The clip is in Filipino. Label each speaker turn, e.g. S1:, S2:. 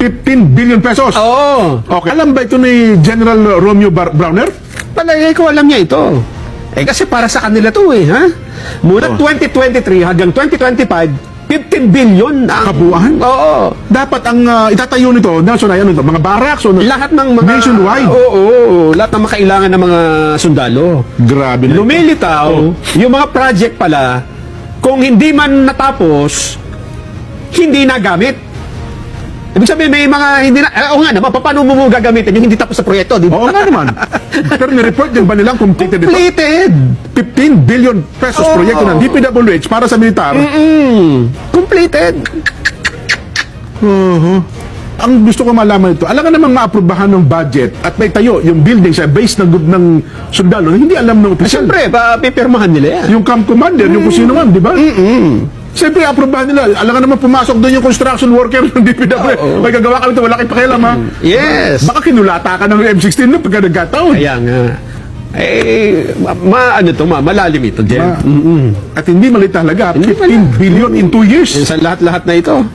S1: 15 billion pesos.
S2: Oo.
S1: Okay. Alam ba ito ni General Romeo Browner?
S2: Palagay ko alam niya ito. Kasi para sa kanila to ha? Mula 2023 hanggang 2025, 15 billion ang
S1: Kabuuan?
S2: Oo.
S1: Dapat ang itatayo nito, Nelson, ay ano ito, mga barracks o
S2: Lahat ng mga
S1: nationwide.
S2: Oo, lahat ng makailangan ng mga sundalo.
S1: Grabe na.
S2: Lumilitaw, yung mga project pala, kung hindi man natapos, hindi nagamit. Ibig sabihin, may mga hindi na... Oo nga naman, paano mo gagamitin yung hindi tapos sa proyekto, di ba?
S1: Oo nga naman. Pero ni-report din ba nilang completed ito?
S2: Completed!
S1: 15 billion pesos proyekto ng DPWH para sa militar.
S2: Completed!
S1: Ang gusto ko malaman ito, alam ka namang maaprubahan ng budget at may tayo yung building sa base ng sundalo na hindi alam ng opisyal.
S2: Siyempre, pipirmahan nila yan.
S1: Yung camp commander, yung kung sino man, di ba? Siyempre, aprobahan nila. Alam ka naman pumasok doon yung construction worker ng DPWH. May gagawa kami ito, wala kayong pakialam, ha?
S2: Yes!
S1: Baka kinulata ka ng M16 na pagka nagkataon.
S2: Kaya nga. Malalim ito, Jem.
S1: At hindi maliit talaga, 15 billion in 2 years.
S2: Sa lahat-lahat na ito.